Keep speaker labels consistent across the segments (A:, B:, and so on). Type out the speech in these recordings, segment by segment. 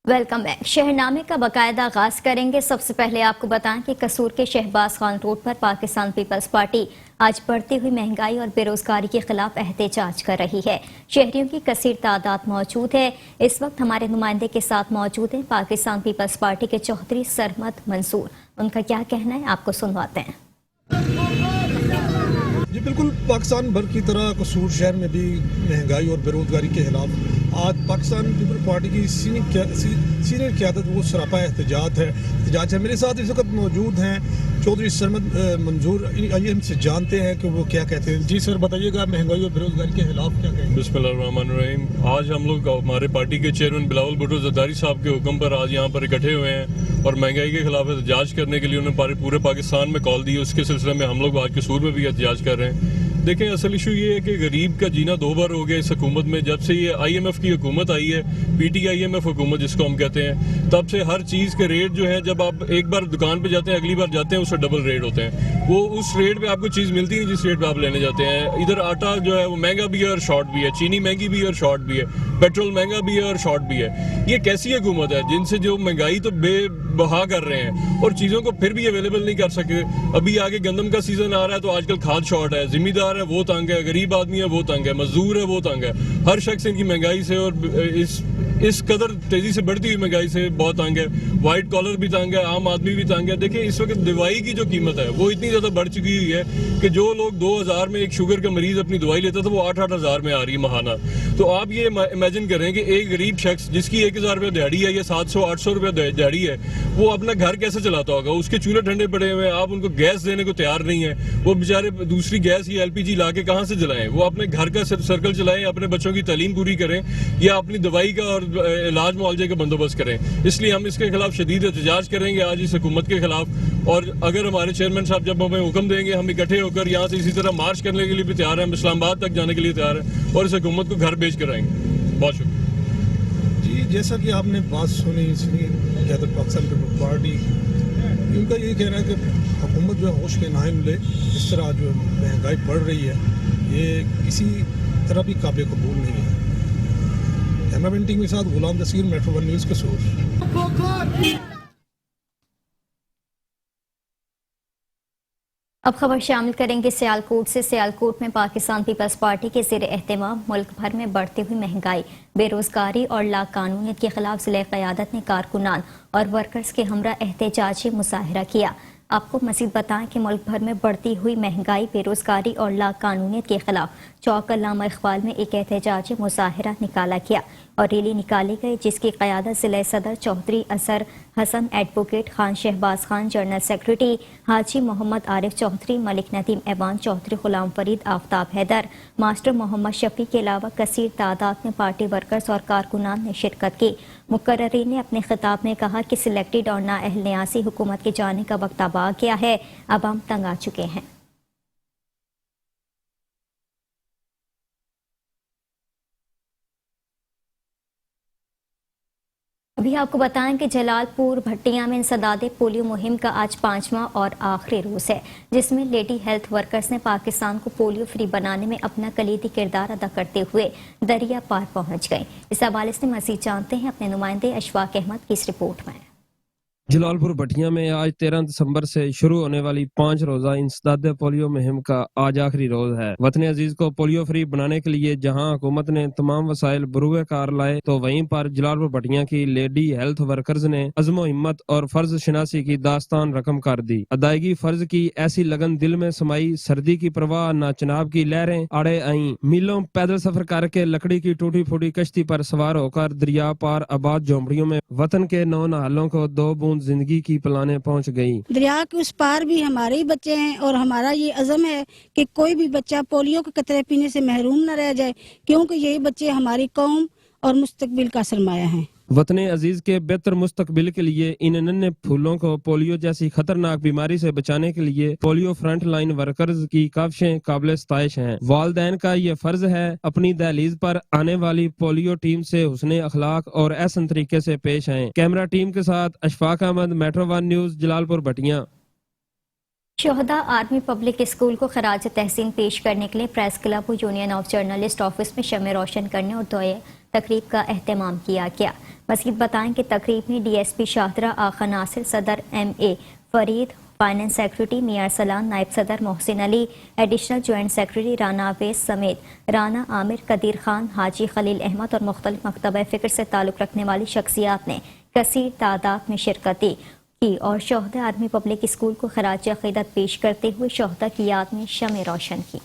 A: Welcome back. शहरनामे का बाकायदा आगाज करेंगे। सबसे पहले आपको बताएं कि कसूर के शहबाज खान रोड पर पाकिस्तान पीपल्स पार्टी आज बढ़ती हुई महंगाई और बेरोजगारी के खिलाफ एहतजाज कर रही है। शहरियों की कसीर तादाद मौजूद है। इस वक्त हमारे नुमाइंदे के साथ मौजूद हैं पाकिस्तान पीपल्स पार्टी के चौधरी सरमद मंसूर। उनका क्या कहना है आपको सुनवाते हैं।
B: जी बिल्कुल, पाकिस्तान भर की तरह कसूर शहर में भी महंगाई और बेरोजगारी के खिलाफ आज पाकिस्तान पीपल पार्टी की सीनियर क़यादत वो सरापा एहतजाज है। मेरे साथ इस वक्त मौजूद हैं चौधरी सरमद मंजूर। आइए हमसे जानते हैं कि वो क्या कहते हैं। जी सर, बताइएगा महंगाई और बेरोजगारी के खिलाफ क्या कहेंगे।
C: बिस्मिल्लाहिर्रहमानिर्रहीम। आज हम लोग हमारे पार्टी के चेयरमैन बिलावल भुट्टो ज़रदारी साहब के हुक्म पर आज यहाँ पर इकट्ठे हुए हैं और महंगाई के खिलाफ एहतजाज करने के लिए उन्होंने पूरे पाकिस्तान में कॉल दी। उसके सिलसिले में हम लोग आज कसूर में भी एहतजाज कर रहे हैं। देखें, असल इशू ये है कि गरीब का जीना दो बार हो गया इस हुकूमत में। जब से ये IMF की हुकूमत आई है, PTIMF हुकूमत जिसको हम कहते हैं, तब से हर चीज़ के रेट जो है, जब आप एक बार दुकान पे जाते हैं अगली बार जाते हैं उससे डबल रेट होते हैं। वो उस रेट पे आपको चीज़ मिलती नहीं जिस रेट पे आप लेने जाते हैं। इधर आटा जो है वो महंगा भी है और शॉर्ट भी है, चीनी महंगी भी है और शॉर्ट भी है, पेट्रोल महंगा भी है और शॉर्ट भी है। ये कैसी हुकूमत है जिनसे जो महंगाई तो बेबहा कर रहे हैं और चीज़ों को फिर भी अवेलेबल नहीं कर सके। अभी आगे गंदम का सीजन आ रहा है तो आजकल खाद शॉर्ट है, जिम्मेदार है वो तंग है, गरीब आदमी है वो तंग है, मजदूर है वो तंग है। हर शख्स इनकी महंगाई से और इस कदर तेजी से बढ़ती हुई महंगाई से बहुत तंग है। व्हाइट कॉलर भी तंग है, आम आदमी भी तंग है। देखिए, इस वक्त दवाई की जो कीमत है वो इतनी ज्यादा बढ़ चुकी हुई है कि जो लोग 2000 में एक शुगर का मरीज अपनी दवाई लेता था वो 8-8 हजार में आ रही है महाना। तो आप ये इमेजिन करें कि एक गरीब शख्स जिसकी 1000 रुपये दिहाड़ी है या 700-800 रुपये दिहाड़ी है, वो अपना घर कैसे चलाता होगा। उसके चूल्हे ठंडे पड़े हुए हैं, आप उनको गैस देने को तैयार नहीं है। वो बेचारे दूसरी गैस या LPG ला के कहाँ से जलाएं। वो अपने घर का सर्कल चलाएं, अपने बच्चों की तालीम पूरी करें या अपनी दवाई का और इलाज मुआवजे का बंदोबस्त करें। इसलिए हम इसके खिलाफ शदीद एहतजाज करेंगे आज इस हुकूमत के खिलाफ। और अगर हमारे चेयरमैन साहब जब हमें हुक्म देंगे, हम इकट्ठे होकर यहाँ से इसी तरह मार्च करने के लिए भी तैयार हैं। हम इस्लामाबाद तक जाने के लिए तैयार हैं और इस हुकूमत को घर भेज कर आएंगे। बहुत शुक्रिया
B: जी। जैसा कि आपने बात सुनी क़यादत पाकिस्तान पीपल पार्टी, उनका ये कहना है कि हुकूमत जो है होश के नाहिल ले। इस तरह जो महंगाई बढ़ रही है ये किसी तरह भी काबिल कबूल नहीं है। कैमरामैन टीम के साथ गुलाम जसीर, मेट्रो 1 न्यूज़ कसूर।
A: अब खबर शामिल करेंगे सियालकोट से। सियालकोट में पाकिस्तान पीपल्स पार्टी के ज़ेर एहतमाम मुल्क भर में बढ़ती हुई महंगाई, बेरोजगारी और लाकानूनियत के खिलाफ ज़िला क़यादत ने कारकुनान और वर्कर्स के हमरा एहतजाजी मुजाहरा किया। आपको मज़ीद बताएं कि मुल्क भर में बढ़ती हुई महंगाई, बेरोजगारी और लाकानूनियत के खिलाफ चौक अल्लामा इकबाल में एक एहतजाजी मुजाहरा निकाला गया और रैली निकाली गई, जिसकी क़यादत ज़िला सदर Chaudhry Asar Hasan, advocate Khan Shahbaz Khan, general secretary Haji Mohammad Arif Chaudhry, Malik Nadeem Aiwan Chaudhry, Ghulam Farid, Aftab Haider, master Mohammad Shafi के अलावा कसीर तादाद में पार्टी वर्कर्स और कारकुनान ने शिरकत की। मुकर्ररीन ने अपने खिताब में कहा कि सिलेक्टेड और नाअहल न्यासी हुकूमत के जाने का वक्त अब आ गया है। अब हम तंग आ चुके हैं। अभी आपको बताएं कि जलालपुर भट्टिया में इंसदादे पोलियो मुहिम का आज 5वां और आखिरी रोज है, जिसमें लेडी हेल्थ वर्कर्स ने पाकिस्तान को पोलियो फ्री बनाने में अपना कलीदी किरदार अदा करते हुए दरिया पार पहुंच गए। इस हवाले से मजीद जानते हैं अपने नुमाइंदे अशफाक अहमद की इस रिपोर्ट में।
D: जलालपुर भट्टिया में आज 13 दिसंबर से शुरू होने वाली 5 रोजा इंसदादे पोलियो मुहिम का आज आखिरी रोज है। वतन अजीज को पोलियो फ्री बनाने के लिए जहां हुकूमत ने तमाम वसाइल बरूए कार लाए, तो वहीं पर जलालपुर भट्टिया की लेडी हेल्थ वर्कर्स ने अज़्म हिम्मत और फर्ज शनासी की दास्तान रकम कर दी। अदायगी फर्ज की ऐसी लगन दिल में समाई, सर्दी की परवाह ना चनाब की लहरें आड़े आई। मीलों पैदल सफर करके लकड़ी की टूटी फूटी कश्ती पर सवार होकर दरिया पार आबाद झोंपड़ियों में वतन के नौ नहालों को 2 बूंद जिंदगी की पिलाने पहुंच गई।
E: दरिया के उस पार भी हमारे ही बच्चे हैं और हमारा ये अज़म है कि कोई भी बच्चा पोलियो के कतरे पीने से महरूम न रह जाए, क्योंकि यही बच्चे हमारी कौम और मुस्तकबिल का सरमाया हैं।
D: वतन अजीज के बेहतर मुस्तकबिल के लिए इन नन्हे फूलों को पोलियो जैसी खतरनाक बीमारी से बचाने के लिए पोलियो फ्रंट लाइन वर्कर्स की काविशें काबिल सताइश हैं। वालिदैन का ये फर्ज है अपनी दहलीज पर आने वाली पोलियो टीम से हुस्ने अखलाक और एहसन तरीके से पेश आएं। कैमरा टीम के साथ अशफाक अहमद, मेट्रो 1 न्यूज़, जलालपुर भट्टिया।
A: शोहदा आर्मी पब्लिक स्कूल को खराज तहसीन पेश करने के लिए प्रेस क्लब व यूनियन ऑफ जर्नलिस्ट ऑफिस में शम्मे रोशन करने और تقریب کا اہتمام کیا گیا. مزید بتائیں کہ تقریب میں D S P Shahdara Agha Nasir, صدر M A Farid, finance secretary Mian Salan, نائب صدر Mohsin Ali, additional joint secretary Rana Awais سمیت رانا عامر، قدیر خان، حاجی خلیل احمد اور مختلف مکتبہ فکر سے تعلق رکھنے والی شخصیات نے کثیر تعداد میں شرکت کی اور شہداء آرمی پبلک اسکول کو خراج عقیدت پیش کرتے ہوئے شہداء کی یاد میں شمع روشن کی.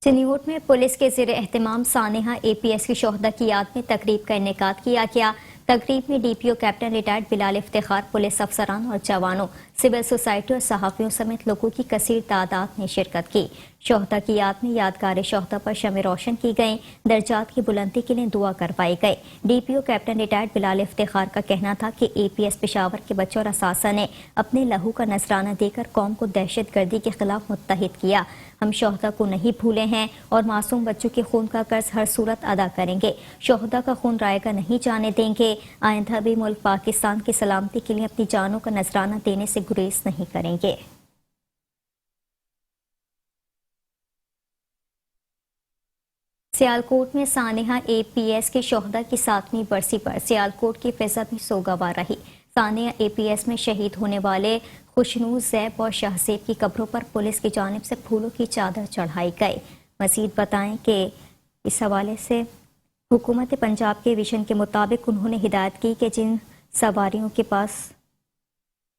A: چنیوٹ میں پولیس کے زیر اہتمام سانحہ اے پی ایس کی شہداء کی یاد میں تقریب کا انعقاد کیا گیا. تقریب میں ڈی پی او کیپٹن ریٹائرڈ بلال افتخار، پولیس افسران اور جوانوں، سول سوسائٹی اور صحافیوں سمیت لوگوں کی کثیر تعداد نے شرکت کی. شہداء کی یاد میں یادگار شہداء پر شمع روشن کی گئیں، درجات کی بلندی کے لیے دعا کروائی گئی. ڈی پی او کیپٹن ریٹائرڈ بلال افتخار کا کہنا تھا کہ اے پی ایس پشاور کے بچوں اور اساتذہ نے اپنے لہو کا نذرانہ دے کر قوم کو دہشت گردی کے خلاف متحد کیا. ہم شہداء کو نہیں بھولے ہیں اور معصوم بچوں کے خون کا قرض ہر صورت ادا کریں گے. شہداء کا خون رائے گا نہیں جانے دیں گے. آئندہ بھی ملک پاکستان کی سلامتی کے لیے اپنی جانوں کا نذرانہ دینے سے گریز نہیں کریں گے. سیالکوٹ میں سانحہ اے پی ایس کے شہداء کی 7ویں برسی پر سیالکوٹ کی فضا بھی سوگوار رہی. سانحہ اے پی ایس میں شہید ہونے والے خوشنوز، زیب اور شہزیب کی قبروں پر پولیس کی جانب سے پھولوں کی چادر چڑھائی گئی. مزید بتائیں کہ اس حوالے سے حکومت پنجاب کے ویژن کے مطابق انہوں نے ہدایت کی کہ جن سواریوں کے پاس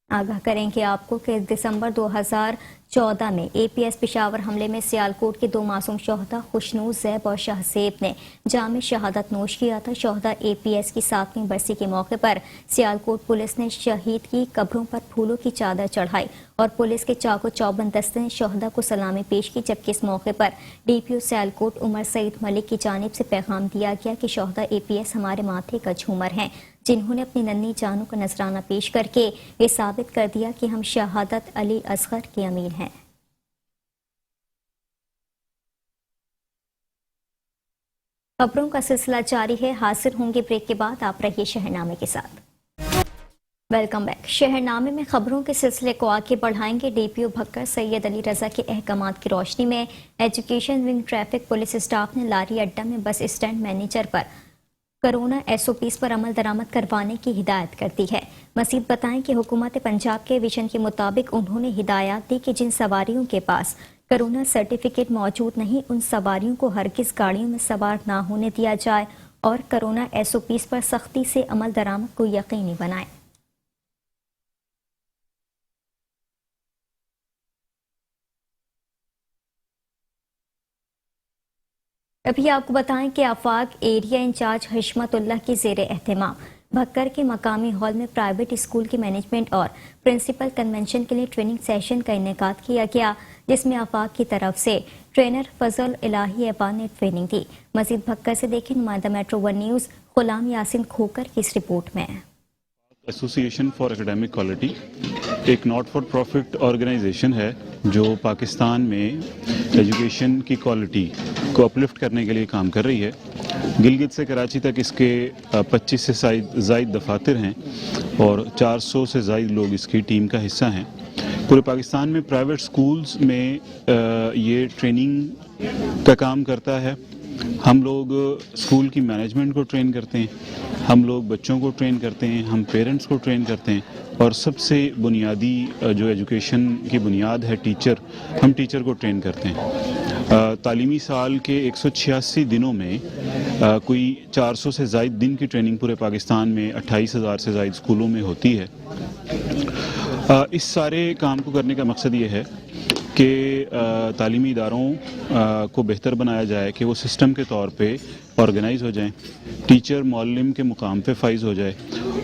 A: آگاہ کریں گے آپ کو کہ دسمبر 2014 میں اے پی ایس پشاور حملے میں سیالکوٹ کے 2 معصوم شہداء خوشنوز، زیب اور شہزیب نے جام شہادت نوش کیا تھا. شہداء اے پی ایس کی 7ویں برسی کے موقع پر سیالکوٹ پولیس نے شہید کی قبروں پر پھولوں کی چادر چڑھائی اور پولیس کے چاق و چوبند دستے نے شہداء کو سلامی پیش کی. جبکہ اس موقع پر ڈی پی او سیالکوٹ عمر سعید ملک کی جانب سے پیغام دیا گیا کہ شہداء اے پی ایس ہمارے ماتھے کا جھومر ہیں، جنہوں نے اپنی ننھی جانوں کا نذرانہ پیش کر کے یہ ثابت کر دیا کہ ہم شہادت علی اصغر کے امین ہیں. خبروں کا سلسلہ جاری ہے. حاضر ہوں گے بریک کے بعد. آپ رہیے شہرنامے کے ساتھ. Welcome back. شہرنامے میں خبروں کے سلسلے کو آگے بڑھائیں گے. ڈی پی او بھکر سید علی رضا کے احکامات کی روشنی میں education wing traffic police staff نے لاری اڈہ میں بس اسٹینڈ مینیجر پر کرونا ایس او پیز پر عمل درآمد کروانے کی ہدایت کر دی ہے. مزید بتائیں کہ حکومت پنجاب کے ویژن کے مطابق انہوں نے ہدایات دی کہ جن سواریوں کے پاس کرونا سرٹیفکیٹ موجود نہیں ان سواریوں کو ہرگز گاڑیوں میں سوار نہ ہونے دیا جائے اور کرونا ایس او پیز پر سختی سے عمل درآمد کو یقینی بنائیں. ابھی آپ کو بتائیں کہ آفاق ایریا انچارج حشمت اللہ کے زیر اہتمام بھکر کے مقامی ہال میں پرائیویٹ اسکول کی مینجمنٹ اور پرنسپل کنونشن کے لیے ٹریننگ سیشن کا انعقاد کیا گیا، جس میں آفاق کی طرف سے ٹرینر فضل الہی ایوان نے ٹریننگ دی. مزید بھکر سے دیکھیں نمائندہ میٹرو 1 نیوز غلام یاسین کھوکر کی اس رپورٹ میں.
F: ایسوسیشن فار اکیڈیمک کوالٹی ایک ناٹ فار پروفٹ آرگنائزیشن ہے جو پاکستان میں ایجوکیشن کی کوالٹی کو اپلفٹ کرنے کے لیے کام کر رہی ہے. گلگت سے کراچی تک اس کے 25 سے زائد دفاتر ہیں اور 400 سے زائد لوگ اس کی ٹیم کا حصہ ہیں. پورے پاکستان میں پرائیویٹ سکولز میں یہ ٹریننگ کا کام کرتا ہے. ہم لوگ اسکول کی مینجمنٹ کو ٹرین کرتے ہیں، ہم لوگ بچوں کو ٹرین کرتے ہیں، ہم پیرنٹس کو ٹرین کرتے ہیں اور سب سے بنیادی جو ایجوکیشن کی بنیاد ہے ٹیچر، ہم ٹیچر کو ٹرین کرتے ہیں. تعلیمی سال کے 186 دنوں میں کوئی 400 سے زائد دن کی ٹریننگ پورے پاکستان میں 28,000 سے زائد اسکولوں میں ہوتی ہے. اس سارے کام کو کرنے کا مقصد یہ ہے کہ تعلیمی اداروں کو بہتر بنایا جائے کہ وہ سسٹم کے طور پہ آرگنائز ہو جائیں، ٹیچر معلم کے مقام پہ فائز ہو جائے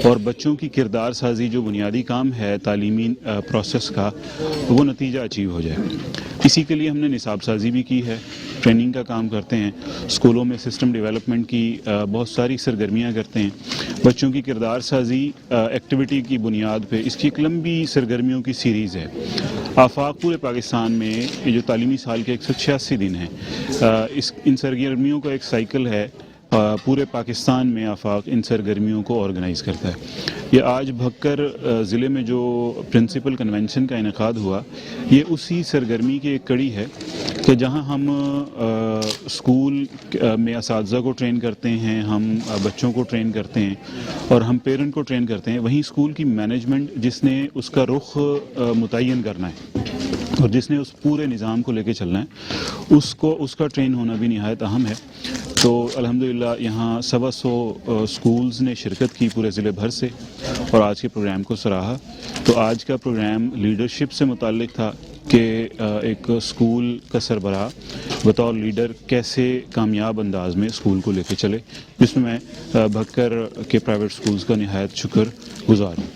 F: اور بچوں کی کردار سازی جو بنیادی کام ہے تعلیمی پروسیس کا وہ نتیجہ اچیو ہو جائے. اسی کے لیے ہم نے نصاب سازی بھی کی ہے، ٹریننگ کا کام کرتے ہیں، اسکولوں میں سسٹم ڈیولپمنٹ کی بہت ساری سرگرمیاں کرتے ہیں. بچوں کی کردار سازی ایکٹیویٹی کی بنیاد پہ اس کی ایک لمبی سرگرمیوں کی سیریز ہے. آفاق پورے پاکستان میں یہ جو تعلیمی سال کے 186 دن ہیں ان سرگرمیوں کا ایک سائیکل ہے. پورے پاکستان میں آفاق ان سرگرمیوں کو آرگنائز کرتا ہے. یہ آج بھکر ضلع میں جو پرنسپل کنونشن کا انعقاد ہوا یہ اسی سرگرمی کی ایک کڑی ہے کہ جہاں ہم اسکول میں اساتذہ کو ٹرین کرتے ہیں, ہم بچوں کو ٹرین کرتے ہیں اور ہم پیرنٹ کو ٹرین کرتے ہیں, وہیں اسکول کی مینجمنٹ جس نے اس کا رخ متعین کرنا ہے اور جس نے اس پورے نظام کو لے کے چلنا ہے اس کا ٹرین ہونا بھی نہایت اہم ہے. تو الحمدللہ یہاں 125 اسکولز نے شرکت کی پورے ضلع بھر سے اور آج کے پروگرام کو سراہا. تو آج کا پروگرام لیڈرشپ سے متعلق تھا کہ ایک اسکول کا سربراہ بطور لیڈر کیسے کامیاب انداز میں اسکول کو لے کے چلے, جس میں بھکر کے پرائیویٹ اسکولز کا نہایت شکر گزار ہوں.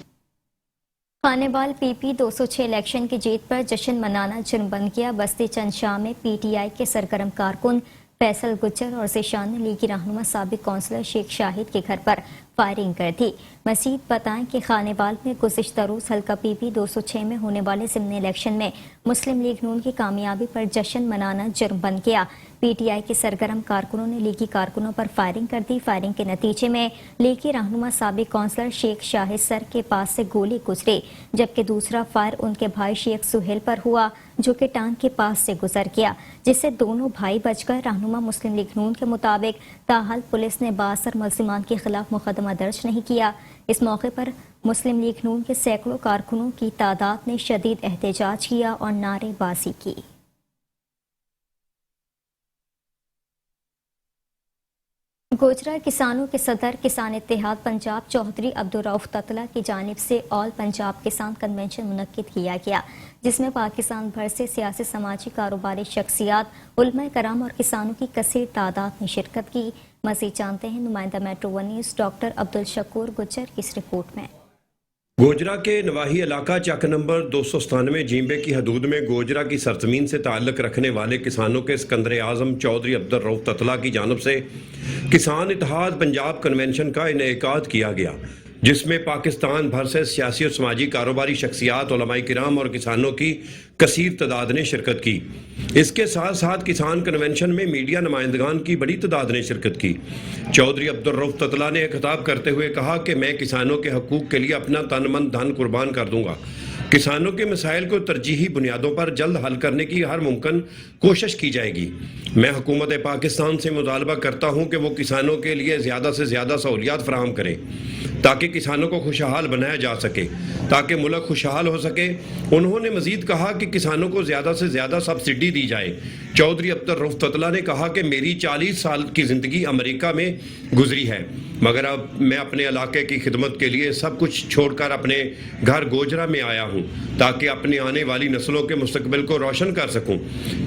A: خانے وال پی پی 206 الیکشن کی جیت پر جشن منانا جرم بن گیا. بستی چند شاہ میں پی ٹی آئی کے سرگرم کارکن فیصل گجر اور ذیشان نے لیگی رہنما سابق کونسلر شیخ شاہد کے گھر پر فائرنگ کر دی. مزید بتائیں کہ خانے وال میں گزشتہ روز حلقہ پی پی 206 میں ہونے والے ضمنی الیکشن میں مسلم لیگ نون کی کامیابی پر جشن منانا جرم بن گیا. پی ٹی آئی کے سرگرم کارکنوں نے لیگی کارکنوں پر فائرنگ کر دی. فائرنگ کے نتیجے میں لیگی رہنما سابق کونسلر شیخ شاہد سر کے پاس سے گولی گزری, جبکہ دوسرا فائر ان کے بھائی شیخ سہیل پر ہوا جو کہ ٹانگ کے پاس سے گزر گیا, جس سے دونوں بھائی بچ گئے. رہنما مسلم لیگ نون کے مطابق تاحال پولیس نے بااثر ملزمان کے خلاف مقدمہ درج نہیں کیا. اس موقع پر مسلم لیگ نون کے سینکڑوں کارکنوں کی تعداد نے شدید احتجاج کیا اور نعرے بازی کی. گوجرا کسانوں کے صدر کسان اتحاد پنجاب چودھری عبدالرؤف تتلہ کی جانب سے آل پنجاب کسان کنونشن منعقد کیا گیا, جس میں پاکستان بھر سے سیاسی سماجی کاروباری شخصیات علماء کرام اور کسانوں کی کثیر تعداد نے شرکت کی. مزید جانتے ہیں نمائندہ metro one news doctor Abdul Shakoor Gujjar کی اس رپورٹ میں.
G: گوجرا کے نواحی علاقہ چک نمبر 297 جیمبے کی حدود میں گوجرا کی سرزمین سے تعلق رکھنے والے کسانوں کے سکندر اعظم چودھری عبدالرؤف تتلہ کی جانب سے کسان اتحاد پنجاب کنونشن کا انعقاد کیا گیا, جس میں پاکستان بھر سے سیاسی اور سماجی کاروباری شخصیات علماء کرام اور کسانوں کی کثیر تعداد نے شرکت کی. اس کے ساتھ ساتھ کسان کنونشن میں میڈیا نمائندگان کی بڑی تعداد نے شرکت کی. چودھری عبدالرؤف تتلہ نے خطاب کرتے ہوئے کہا کہ میں کسانوں کے حقوق کے لیے اپنا تن من دھن قربان کر دوں گا. کسانوں کے مسائل کو ترجیحی بنیادوں پر جلد حل کرنے کی ہر ممکن کوشش کی جائے گی. میں حکومت پاکستان سے مطالبہ کرتا ہوں کہ وہ کسانوں کے لیے زیادہ سے زیادہ سہولیات فراہم کریں تاکہ کسانوں کو خوشحال بنایا جا سکے, تاکہ ملک خوشحال ہو سکے. انہوں نے مزید کہا کہ کسانوں کو زیادہ سے زیادہ سبسڈی دی جائے. چودھری عبدالرؤف تتلہ نے کہا کہ میری 40 سال کی زندگی امریکہ میں گزری ہے, مگر اب میں اپنے علاقے کی خدمت کے لیے سب کچھ چھوڑ کر اپنے گھر گوجرا میں آیا ہوں تاکہ اپنی آنے والی نسلوں کے مستقبل کو روشن کر سکوں.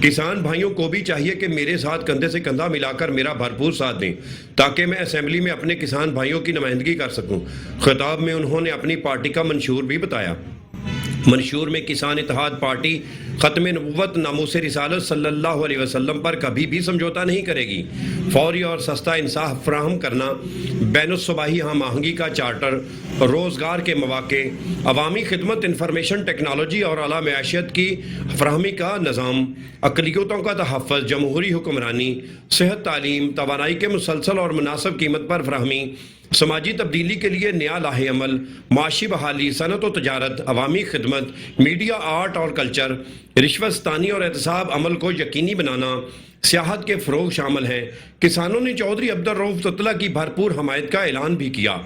G: کسان بھائیوں کو بھی چاہیے کہ میرے ساتھ کندھے سے کندھا ملا کر میرا بھرپور ساتھ دیں تاکہ میں اسمبلی میں اپنے کسان بھائیوں کی نمائندگی کر سکوں. خطاب میں انہوں نے اپنی پارٹی کا منشور بھی بتایا. منشور میں کسان اتحاد پارٹی ختم نبوت ناموس رسالت صلی اللہ علیہ وسلم پر کبھی بھی سمجھوتا نہیں کرے گی. فوری اور سستا انصاف فراہم کرنا, بین الصوبائی ہم آہنگی کا چارٹر, روزگار کے مواقع, عوامی خدمت, انفارمیشن ٹیکنالوجی اور اعلیٰ معیشت کی فراہمی کا نظام, اقلیتوں کا تحفظ, جمہوری حکمرانی, صحت, تعلیم, توانائی کے مسلسل اور مناسب قیمت پر فراہمی, سماجی تبدیلی کے لیے نیا لاہ عمل, معاشی بحالی, صنعت و تجارت, عوامی خدمت, میڈیا, آرٹ اور کلچر, رشوت ستانی اور احتساب عمل کو یقینی بنانا, سیاحت کے فروغ شامل ہیں. کسانوں نے چودھری عبدالرؤف تتلہ کی بھرپور حمایت کا اعلان بھی کیا.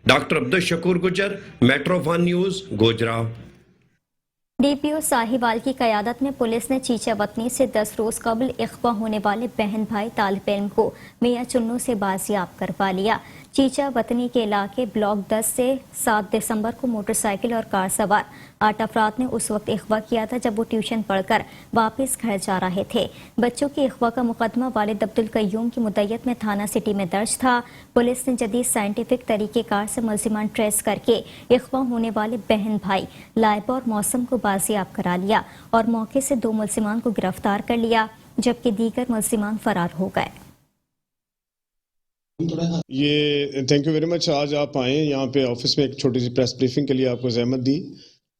G: Doctor Abdul Shakoor Gujjar, metro one news, Gojra.
A: D P O Sahiwal کی قیادت میں پولیس نے چیچا وطنی سے 10 روز قبل اغوا ہونے والے بہن بھائی طالب علم کو میاں چنو سے بازیاب کروا لیا. چیچا وطنی کے علاقے بلاک 10 سے 7 دسمبر کو موٹر سائیکل اور کار سوار 8 افراد نے اس وقت اغوا کیا تھا جب وہ ٹیوشن پڑھ کر واپس گھر جا رہے تھے. بچوں کی اغوا کا مقدمہ والد عبدالقیوم کی مدیت میں تھانہ سٹی میں درج تھا. پولیس نے جدید سائنٹیفک طریقہ کار سے ملزمان ٹریس کر کے اغوا ہونے والے بہن بھائی لائبہ اور موسم کو بازیاب کرا لیا اور موقع سے 2 ملزمان کو گرفتار کر لیا جبکہ دیگر ملزمان فرار ہو گئے.
H: یہ تھینک یو ویری مچ. آج آپ آئیں یہاں پہ آفس میں ایک چھوٹی سی پریس بریفنگ کے لیے آپ کو زحمت دی.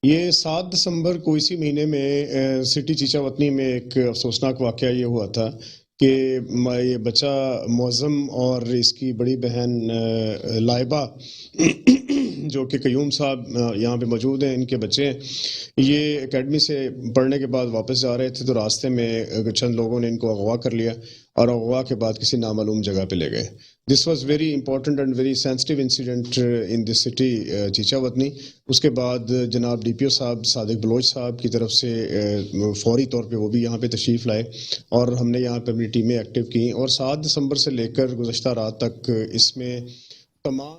H: یہ 7 دسمبر کو اسی مہینے میں سٹی چیچا وطنی میں ایک افسوسناک واقعہ یہ ہوا تھا کہ یہ بچہ معظم اور اس کی بڑی بہن لائبہ جو کہ قیوم صاحب یہاں پہ موجود ہیں، ان کے بچے ہیں، یہ اکیڈمی سے پڑھنے کے بعد واپس جا رہے تھے تو راستے میں چند لوگوں نے ان کو اغوا کر لیا اور اغوا کے بعد کسی نامعلوم جگہ پہ لے گئے. This was very important and very sensitive incident in this city Chichawatni. اس کے بعد جناب ڈی پی او صاحب صادق بلوچ صاحب کی طرف سے فوری طور پہ وہ بھی یہاں پہ تشریف لائے اور ہم نے یہاں پہ اپنی ٹیمیں ایکٹیو کی اور 7 دسمبر سے لے کر گزشتہ رات تک اس میں تمام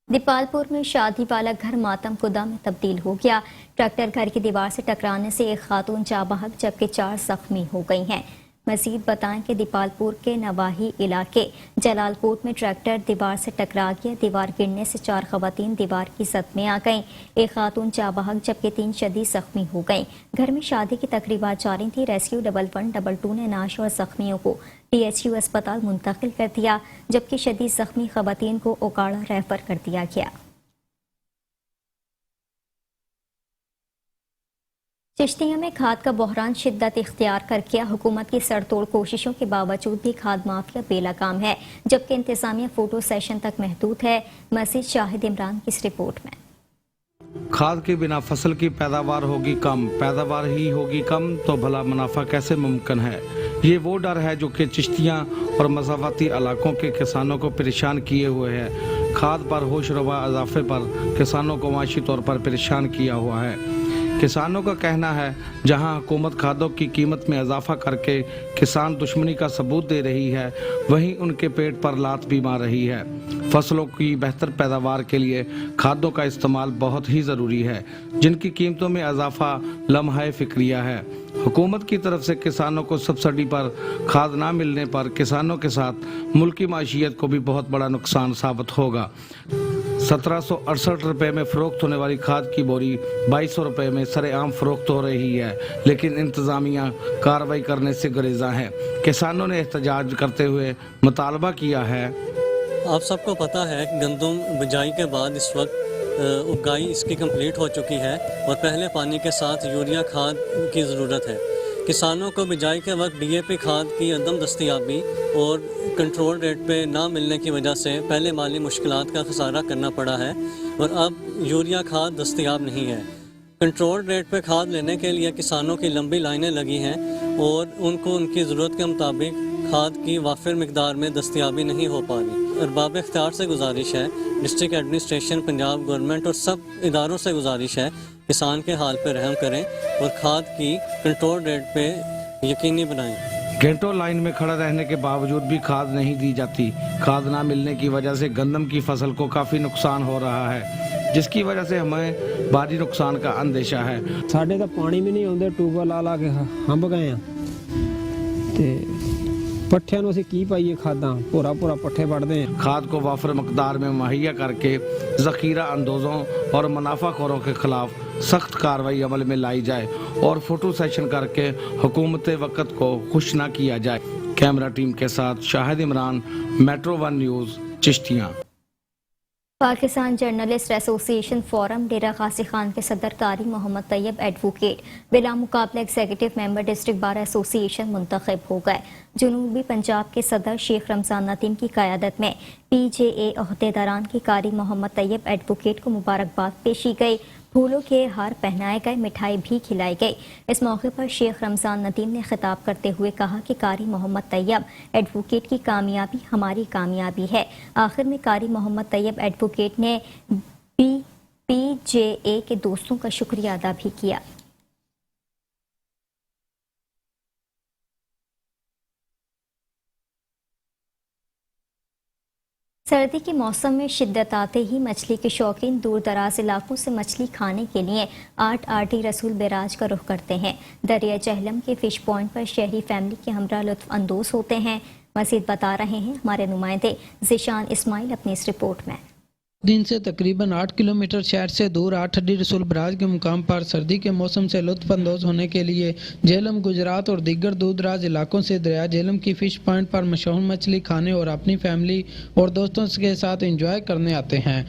A: دیپالپور میں شادی والا گھر ماتم کدہ میں تبدیل ہو گیا. ٹریکٹر گھر کی دیوار سے ٹکرانے سے ایک خاتون جاں بحق جبکہ 4 زخمی ہو گئی ہیں. مزید بتائیں کہ دیپالپور کے نواحی علاقے جلال کوٹ میں ٹریکٹر دیوار سے ٹکرا گیا. دیوار گرنے سے 4 خواتین دیوار کی زد میں آ گئیں. ایک خاتون جاں بحق جبکہ 3 شدید زخمی ہو گئیں. گھر میں شادی کی تقریبات جاری تھی. ریسکیو 112 نے نعش اور زخمیوں کو PHU اسپتال منتقل کر دیا جبکہ شدید زخمی خواتین کو اوکاڑا ریفر کر دیا گیا. چشتیہ میں کھاد کا بحران شدت اختیار کر گیا. حکومت کی سر توڑ کوششوں کے باوجود بھی کھاد مافیا بے لگام ہے جبکہ انتظامیہ فوٹو سیشن تک محدود ہے. مزید شاہد عمران کی اس رپورٹ میں.
I: کھاد کے بنا فصل کی پیداوار ہوگی کم، پیداوار ہی ہوگی کم تو بھلا منافع کیسے ممکن ہے؟ یہ وہ ڈر ہے جو کہ چشتیاں اور مساواتی علاقوں کے کسانوں کو پریشان کیے ہوئے ہے. کھاد پر ہوش روا اضافے پر کسانوں کو معاشی طور پر پریشان کیا ہوا ہے. کسانوں کا کہنا ہے جہاں حکومت کھادوں کی قیمت میں اضافہ کر کے کسان دشمنی کا ثبوت دے رہی ہے وہیں ان کے پیٹ پر لات بھی مار رہی ہے. فصلوں کی بہتر پیداوار کے لیے کھادوں کا استعمال بہت ہی ضروری ہے جن کی قیمتوں میں اضافہ لمحہ فکریہ ہے. حکومت کی طرف سے کسانوں کو سبسڈی پر کھاد نہ ملنے پر کسانوں کے ساتھ ملکی معیشت کو بھی بہت بڑا نقصان ثابت ہوگا. 1768 روپے میں فروخت ہونے والی کھاد کی بوری 2200 روپے میں سر عام فروخت ہو رہی ہے لیکن انتظامیہ کارروائی کرنے سے گریزاں ہے. کسانوں نے احتجاج کرتے ہوئے مطالبہ کیا ہے.
J: آپ سب کو پتہ ہے کہ گندم بجائی کے بعد اس وقت اگائی اس کی کمپلیٹ ہو چکی ہے اور پہلے پانی کے ساتھ یوریا کھاد کی ضرورت ہے. کسانوں کو بجائی کے وقت DAP کھاد کی عدم دستیابی اور کنٹرول ریٹ پہ نہ ملنے کی وجہ سے پہلے مالی مشکلات کا خسارہ کرنا پڑا ہے اور اب یوریا کھاد دستیاب نہیں ہے. کنٹرول ریٹ پہ کھاد لینے کے لیے کسانوں کی لمبی لائنیں لگی ہیں اور ان کو ان کی ضرورت کے مطابق کھاد کی وافر مقدار میں دستیابی نہیں ہو پا رہی. ارباب اختیار سے گزارش ہے، ڈسٹرکٹ ایڈمنسٹریشن، پنجاب گورنمنٹ اور سب اداروں سے گزارش ہے کسان کے حال پہ رحم کریں اور کھاد کی کنٹرول ریٹ پہ یقینی بنائیں.
I: گھنٹوں لائن میں کھڑا رہنے کے باوجود بھی کھاد نہیں دی جاتی. کھاد نہ ملنے کی وجہ سے گندم کی فصل کو کافی نقصان ہو رہا ہے جس کی وجہ سے ہمیں بھاری نقصان کا اندیشہ ہے.
D: ساڈے تو پانی بھی نہیں آਉਂਦੇ ਟੂਬਾ ਲਾ ਕੇ ਹੰਬ ਗਏ ਆ ਤੇ پٹھیاں نو اسی کی پائیے کھاداں پورا پٹھے وڑدے ہیں.
I: کھاد کو وافر مقدار میں مہیا کر کے ذخیرہ اندوزوں اور منافع خوروں کے خلاف سخت کارروائی عمل میں لائی جائے اور فوٹو سیشن کر کے حکومت وقت کو خوش نہ کیا جائے. کیمرہ ٹیم کے ساتھ Shahid Imran, metro 1 news, Chishtian.
A: Pakistan journalist association forum Dera Ghazi Khan کے صدر قاری محمد طیب ایڈوکیٹ بلا مقابلہ ایگزیکٹو ممبر ڈسٹرکٹ بار ایسوسی ایشن منتخب ہو گئے. جنوبی پنجاب کے صدر شیخ رمضان ندیم کی قیادت میں PJA عہدیداران کی قاری محمد طیب ایڈوکیٹ کو مبارکباد پیشی گئی. پھولوں کے ہار پہنائے گئے، مٹھائی بھی کھلائی گئی. اس موقع پر شیخ رمضان ندیم نے خطاب کرتے ہوئے کہا کہ قاری محمد طیب ایڈوکیٹ کی کامیابی ہماری کامیابی ہے. آخر میں قاری محمد طیب ایڈوکیٹ نے PJA کے دوستوں کا شکریہ ادا بھی کیا. سردی کے موسم میں شدت آتے ہی مچھلی کے شوقین دور دراز علاقوں سے مچھلی کھانے کے لیے RT رسول بیراج کا رخ کرتے ہیں. دریا جہلم کے فش پوائنٹ پر شہری فیملی کے ہمراہ لطف اندوز ہوتے ہیں. مزید بتا رہے ہیں ہمارے نمائندے ذیشان اسماعیل اپنی اس رپورٹ میں.
K: دن سے تقریباً 8 کلومیٹر شہر سے دور RT رسول براج کے مقام پر سردی کے موسم سے لطف اندوز ہونے کے لیے جہلم، گجرات اور دیگر دور دراز علاقوں سے دریا جہلم کی فش پوائنٹ پر مشہور مچھلی کھانے اور اپنی فیملی اور دوستوں کے ساتھ انجوائے کرنے آتے ہیں.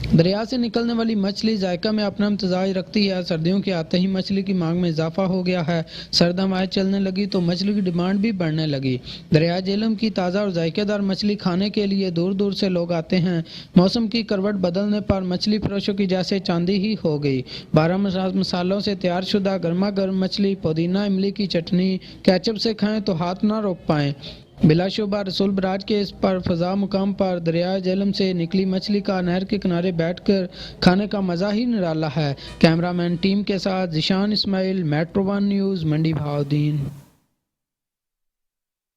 K: दरिया से निकलने वाली मछली जायका में अपना इम्तजाज रखती है। सर्दियों के आते ही मछली की मांग में इजाफा हो गया है। सर्द हवाएं चलने लगी तो मछली की डिमांड भी बढ़ने लगी। दरिया झेलम की ताज़ा और जायकेदार मछली खाने के लिए दूर दूर से लोग आते हैं। मौसम की करवट बदलने पर मछली फरोशों की जैसे चांदी ही हो गई। 12 मसालों से तैयार शुदा गर्मा गर्म मछली, पुदीना इमली की चटनी, केचप से खाएं तो हाथ ना रोक पाएं। बिलाशुबा रसूल बराज के इस पर फजा मुकाम पर दरिया झेलम से निकली मछली का नहर के किनारे बैठकर खाने का मजा ही निराला है। कैमरामैन टीम के साथ Zeeshan Ismail, metro one news, Mandi Bahauddin.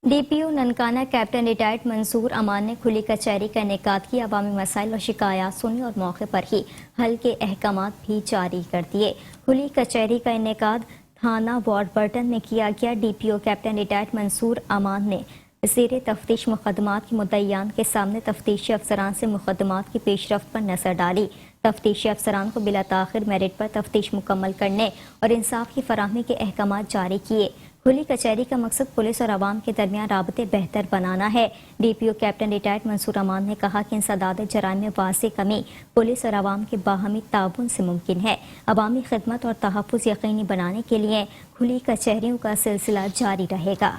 A: DPO Nankana captain retired Mansoor Aman ने खुली कचहरी का इनेकाद की। अवामी मसाइल और शिकायत सुनी और मौके पर ही हल के अहकामात भी जारी कर दिए। खुली कचहरी का इनेकाद थाना वार्ड बर्टन में किया गया। DPO captain retired Mansoor Aman ने ज़ेरे तफ्तीश मुकदमात के मुद्दईयान के सामने तफ्तीशी अफसरान से मुकदमात की पेशरफ्त पर नजर डाली। तफ्तीशी अफसरान को बिला ताखिर मेरिट पर तफ्तीश मुकम्मल करने और इंसाफ की फराहमी के अहकामात जारी किए। खुली कचहरी का मकसद पुलिस और आवाम के दरमियान राबते बेहतर बनाना है। DPO captain retired Mansoor Aman ने कहा कि इंसदाद जराइम में वाज़ेह कमी पुलिस और आवाम के बाहमी ताउन से मुमकिन है। अवामी खिदमत और तहफ़्फ़ुज़ यकीनी बनाने के लिए खुली कचहरियों का सिलसिला जारी रहेगा।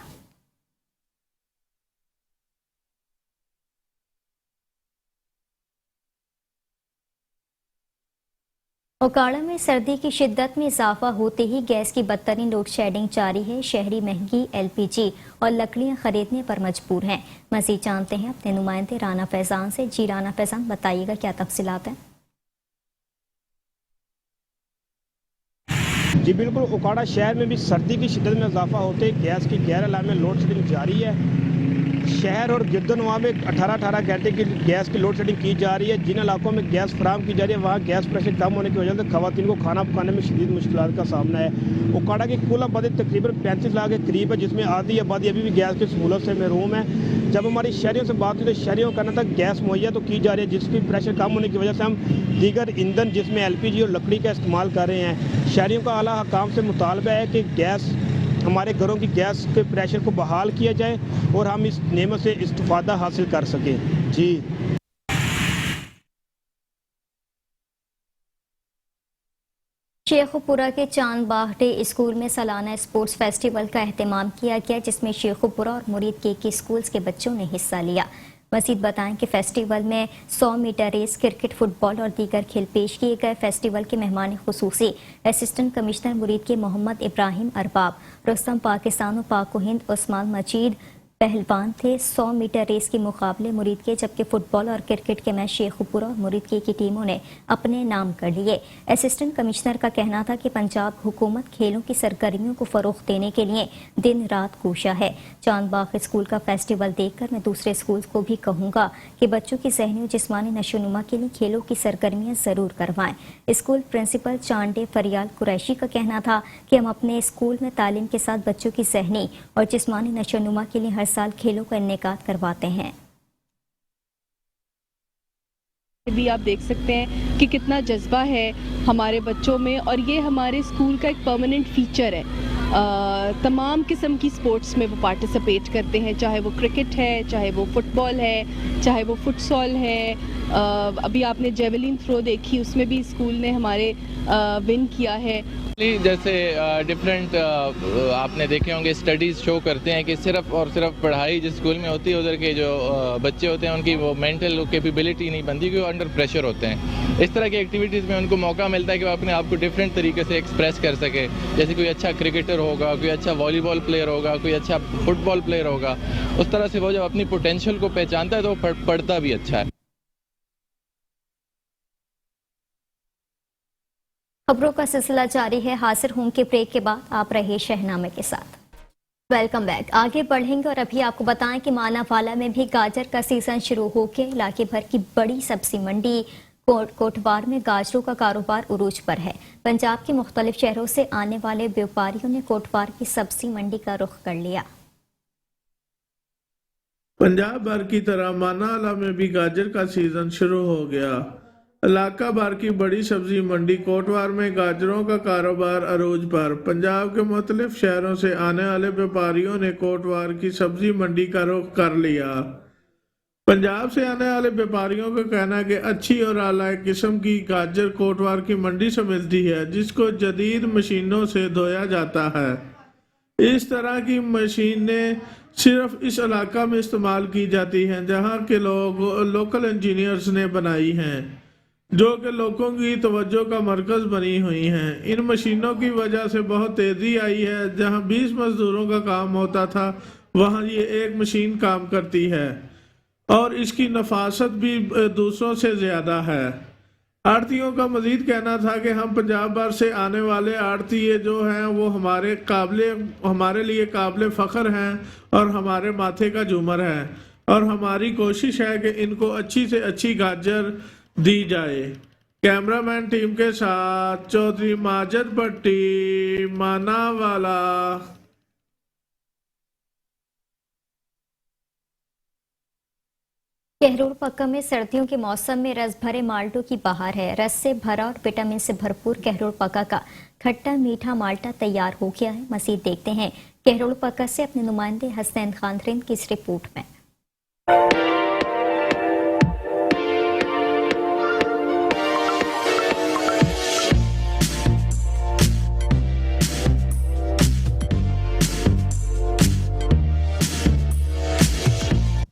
A: ओकाड़ा में सर्दी की शिद्दत में इजाफा होते ही गैस की बदतरीन लोड शेडिंग जारी है। शहरी महंगी एलपीजी और लकड़ियां खरीदने पर मजबूर हैं। मज़ीद जानते हैं अपने नुमाइंदे राना फैजान से। जी राना फैजान, बताइएगा क्या तफसीलात हैं।
L: जी बिल्कुल, ओकाड़ा शहर में भी सर्दी की शिद्दत में इजाफा होते गैस की गैर अलामी लोड शेडिंग जारी है। शहर और गिरदनवा में 18-18 घंटे की गैस की लोड शेडिंग की जा रही है। जिन इलाकों में गैस फराम की जा रही है वहाँ गैस प्रेशर कम होने की वजह से खवातीन को खाना पकाने में शदीद मुश्किलात का सामना है। ओकाड़ा की कुल आबादी तकरीबन 35 लाख के करीब है, जिसमें आधी आबादी अभी भी गैस की सहूलत से महरूम है। जब हमारी शहरियों से बात की तो शहरियों का कहना था गैस मुहैया तो की जा रही है, जिसकी प्रेशर कम होने की वजह से हम दीगर ईंधन जिसमें एलपीजी और लकड़ी का इस्तेमाल कर रहे हैं। शहरियों का आला हकाम से मुतालबा है कि गैस हमारे घरों की गैस के प्रेशर को बहाल किया जाए और हम इस नेमत से इस्तिफादा हासिल कर सकें। जी
A: शेखुपुरा के चांद बागटे स्कूल में सालाना स्पोर्ट्स फेस्टिवल का एहतमाम किया गया, जिसमें शेखुपुरा और मुरीद के स्कूल्स के बच्चों ने हिस्सा लिया। मज़ीद बताएं कि फेस्टिवल में 100 मीटर रेस, क्रिकेट, फुटबॉल और दीगर खेल पेश किए गए। फेस्टिवल के मेहमान खुसूसी असिस्टेंट कमिश्नर मुरीद के मोहम्मद इब्राहिम अरबाब, रुस्तम पाकिस्तान और पाको हिंद उस्मान मजीद पहलवान थे। 100 मीटर रेस के मुकाबले मुरीद के, जबकि फुटबॉल और क्रिकेट के मैच शेखुपुरा और मुरीद की टीमों ने अपने नाम कर लिए। असिस्टेंट कमिश्नर का कहना था कि पंजाब हुकूमत खेलों की सरगर्मियों को फरोग देने के लिए दिन रात कोशा है। चांदबाग स्कूल का फेस्टिवल देखकर मैं दूसरे स्कूल को भी कहूँगा कि बच्चों की ज़हनी और जिस्मानी नशोनुमा के लिए खेलों की सरगर्मियाँ ज़रूर करवाएं। स्कूल प्रिंसिपल चांडे फरियाल कुरैशी का कहना था कि हम अपने स्कूल में तालीम के साथ बच्चों की ज़हनी और जिस्मानी नशोनुमा के लिए हर साल खेलों का इनेकाद करवाते हैं।
M: भी आप देख सकते हैं कि कितना जज्बा है हमारे बच्चों में, और ये हमारे स्कूल का एक परमानेंट फीचर है। तमाम किस्म की स्पोर्ट्स में वो पार्टिसिपेट करते हैं, चाहे वो क्रिकेट है, चाहे वो फुटबॉल है, चाहे वो फुटसॉल है। अभी आपने जेवलिन थ्रो देखी, उसमें भी स्कूल ने हमारे विन किया है।
N: जैसे डिफरेंट आपने देखे होंगे स्टडीज़ शो करते हैं कि सिर्फ और सिर्फ पढ़ाई जिस स्कूल में होती है उधर के जो बच्चे होते हैं उनकी वो मेंटल कैपेबिलिटी नहीं बनती, क्योंकि अंडर प्रेशर होते हैं। इस तरह की एक्टिविटीज़ में उनको मौका मिलता है कि वो अपने आप को डिफरेंट तरीके से एक्सप्रेस कर सके। जैसे कोई अच्छा क्रिकेटर होगा, कोई अच्छा वॉलीबॉल प्लेयर होगा, कोई अच्छा फुटबॉल प्लेयर होगा, उस तरह से वो जब अपनी पोटेंशियल को पहचानता है तो वो पढ़ता भी अच्छा है।
A: खबरों का सिलसिला जारी है। हाजिर हूं के ब्रेक के बाद, आप रहे शहनामे के साथ। Welcome back. आगे बढ़ेंगे और अभी आपको बताएं कि मानावाला में भी गाजर का सीजन शुरू हो गया। इलाके भर की बड़ी सब्जी मंडी कोटवार में गाजरों का कारोबार उरूज पर है। पंजाब के मुख्तलिफ शहरों से आने वाले व्यापारियों ने कोटवार की सब्जी मंडी का रुख कर लिया।
O: पंजाब भर की तरह मानावाला में भी गाजर का सीजन शुरू हो गया। इलाका भर की बड़ी सब्जी मंडी कोटवार में गाजरों का कारोबार अरूज पर। पंजाब के मुख्तलिफ शहरों से आने वाले व्यापारियों ने कोटवार की सब्जी मंडी का रुख कर लिया। पंजाब से आने वाले व्यापारियों का कहना है कि अच्छी और आला किस्म की गाजर कोटवार की मंडी से मिलती है, जिसको जदीद मशीनों से धोया जाता है। इस तरह की मशीनें सिर्फ इस इलाका में इस्तेमाल की जाती हैं जहां के लोग लोकल इंजीनियर्स ने बनाई हैं, जो कि लोगों की तवज्जो का मरकज बनी हुई हैं। इन मशीनों की वजह से बहुत तेज़ी आई है। जहां 20 मजदूरों का काम होता था वहां ये एक मशीन काम करती है और इसकी नफासत भी दूसरों से ज़्यादा है। आड़तियों का मजीद कहना था कि हम पंजाब भर से आने वाले आड़तिये जो हैं वो हमारे लिए काबिल फ़ख्र हैं और हमारे माथे का झूमर है, और हमारी कोशिश है कि इनको अच्छी से अच्छी गाजर दी जाए। कैमरामैन टीम के साथ चौधरी माजिद भट्टी, मानावाला।
A: कहरोड़ पक्का में सर्दियों के मौसम में रस भरे माल्टों की बहार है। रस से भरा और विटामिन से भरपूर कहरोड़ पक्का का खट्टा मीठा माल्टा तैयार हो गया है। मज़ीद देखते हैं कहरोड़ पक्का से अपने नुमाइंदे हसनैन खान रिंद की इस रिपोर्ट में।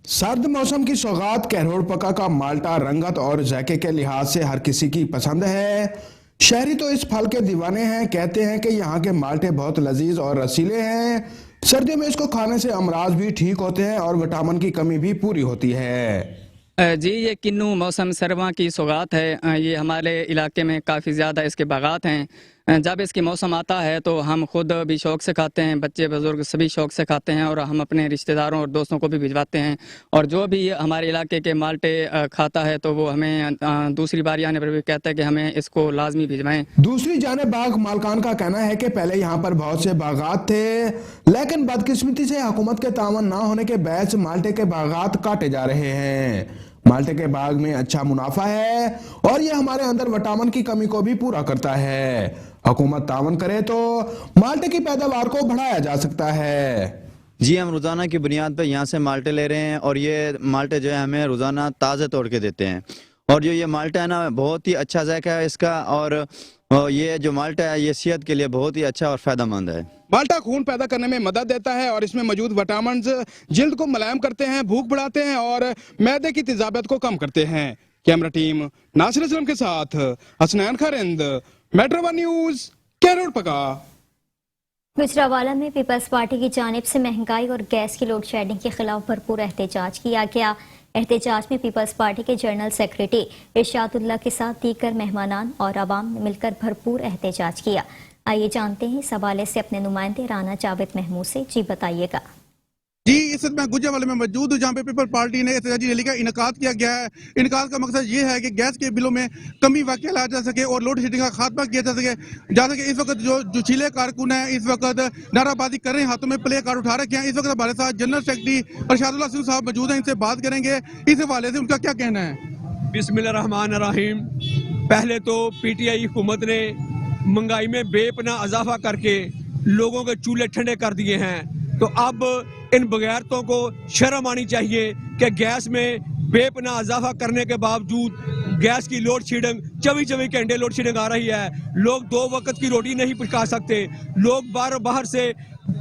P: सर्द मौसम की सौगात कहरोड़ पक्का का माल्टा रंगत और जायके के लिहाज से हर किसी की पसंद है। शहरी तो इस फल के दीवाने हैं, कहते हैं कि यहाँ के माल्टे बहुत लजीज और रसीले हैं। सर्दियों में इसको खाने से अमराज भी ठीक होते हैं और विटामिन की कमी भी पूरी होती है।
Q: जी, ये किन्नू मौसम सरवा की सौगात है। ये हमारे इलाके में काफ़ी ज़्यादा इसके बागात हैं। जब इसकी मौसम आता है तो हम खुद भी शौक़ से खाते हैं, बच्चे बुजुर्ग सभी शौक़ से खाते हैं, और हम अपने रिश्तेदारों और दोस्तों को भी भिजवाते हैं। और जो भी हमारे इलाके के माल्टे खाता है तो वो हमें दूसरी बार आने पर भी कहता है कि हमें इसको लाजमी भिजवाएं।
P: दूसरी जानिब बाग मालकान का कहना है कि पहले यहाँ पर बहुत से बागात थे, लेकिन बदकिस्मती से हुकूमत के तावन ना होने के बायस माल्टे के बागात काटे जा रहे हैं। माल्टे के बाग में अच्छा मुनाफा है और ये हमारे अंदर विटामिन की कमी को भी पूरा करता है। हुकूमत तावन करे तो माल्टे की पैदावार को बढ़ाया जा सकता है।
R: जी, हम रोज़ाना की बुनियाद पर यहाँ से माल्टे ले रहे हैं और ये माल्टे जो है हमें रोज़ाना ताज़े तोड़ के देते हैं। और जो ये माल्टा है ना, बहुत ही अच्छा जायका है इसका, और ये जो माल्टा है ये सेहत के लिए बहुत ही अच्छा और फ़ायदेमंद है।
S: माल्टा खून पैदा करने में मदद देता है और इसमें मौजूद विटामिन जिल्द को मुलायम करते हैं, भूख बढ़ाते हैं और मैदे की तेजाबियत को कम करते हैं। कैमरा टीम नासिर असलम के साथ हसनैन खारिंद, मेट्रो वन न्यूज़, कहरोड़ पक्का।
A: गुजरावाला में पीपल्स पार्टी की जानिब से महंगाई और गैस की लोड शेडिंग के खिलाफ भरपूर एहतजाज किया गया। एहतजाज में पीपल्स पार्टी के जनरल सेक्रेटरी इरशादुल्लाह के साथ दीगर मेहमानान और आवाम ने मिलकर भरपूर एहतजाज किया। आइए जानते हैं इस हवाले से अपने नुमाइंदे राना जावेद महमूद से। जी बताइएगा।
S: जी, इस वक्त मैं गुजरावाला में मौजूद हूँ जहाँ पे पीपल पार्टी ने एहतजाजी रैली का इनकाद किया गया है। इनकाद का मकसद ये है कि गैस के बिलों में कमी वाक़ई लाया जा सके और लोड शेडिंग का खात्मा किया जा सके। जैसे कि इस वक्त जो जोशीले कारकुन हैं इस वक्त नाराबाजी कर रहे हैं, हाथों में प्ले कार्ड उठा रखे हैं। इस वक्त हमारे साथ जनरल सेक्रेटरी इरशादुल्लाह सिंह साहब मौजूद हैं, इनसे बात करेंगे इस हवाले से उनका क्या कहना है।
T: बिस्मिल्लाहिर्रहमानिर्रहीम। पहले तो पीटीआई हुकूमत ने महंगाई में बेपनाह इजाफा करके लोगों के चूल्हे ठंडे कर दिए हैं, तो अब इन बगैरतों को शर्म आनी चाहिए कि गैस में बेपनाह इजाफा करने के बावजूद गैस की लोड शेडिंग 24 घंटे लोड शेडिंग आ रही है। लोग 2 वक्त की रोटी नहीं पका सकते। लोग बाहर से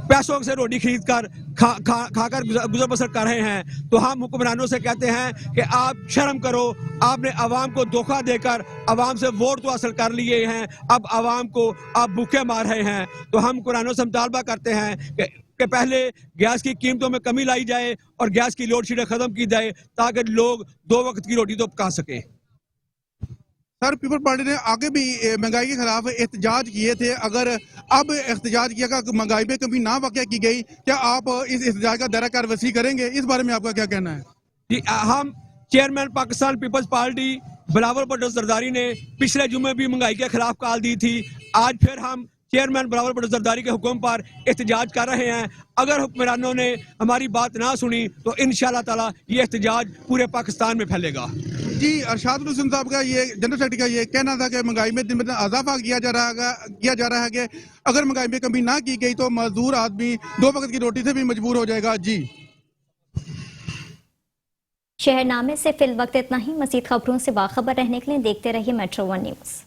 T: पैसों से रोटी खरीद कर खाकर गुजर बसर कर रहे हैं। तो हम हुक्मरानों से कहते हैं कि आप शर्म करो। आपने आवाम को धोखा देकर आवाम से वोट तो हासिल कर लिए हैं, अब आवाम को आप भूखे मार रहे हैं। तो हम हुक्मरानों से मुतालबा करते हैं कि पहले गैस की कीमतों में कमी लाई जाए और गैस की लोड शेडिंग खत्म की जाए ताकि लोग 2 वक्त की रोटी तो पका सकें।
S: सर, पीपल पार्टी ने आगे भी महंगाई के खिलाफ एहतजाज किए थे, अगर अब एहतजाज किया कि महंगाई में कभी ना वाक़या की गई, क्या आप इस एहतजाज का दायरा कार वसी करेंगे? इस बारे में आपका क्या कहना है?
T: जी, हम चेयरमैन पाकिस्तान पीपल्स पार्टी बिलावल भुट्टो जरदारी ने पिछले जुमे भी महंगाई के खिलाफ कॉल दी थी। आज फिर हम चेयरमैन बिलावल भुट्टो जरदारी के हुक्म पर एहतजाज कर रहे हैं। अगर हुक्मरानों ने हमारी बात ना सुनी तो इंशाअल्लाह ताला ये एहतजाज पूरे पाकिस्तान में फैलेगा।
S: जी, इरशादुल्लाह सिंह साहब का ये जनरल सेक्रेटरी का ये कहना था कि महंगाई में दिन ब दिन इजाफा किया जा रहा है कि अगर महंगाई में कमी ना की गई तो मजदूर आदमी 2 वक्त की रोटी से भी मजबूर हो जाएगा। जी
A: शहरनामे से फिल वक्त इतना ही। मज़ीद खबरों से बाखबर रहने के लिए देखते रहिए मेट्रो 1 न्यूज़।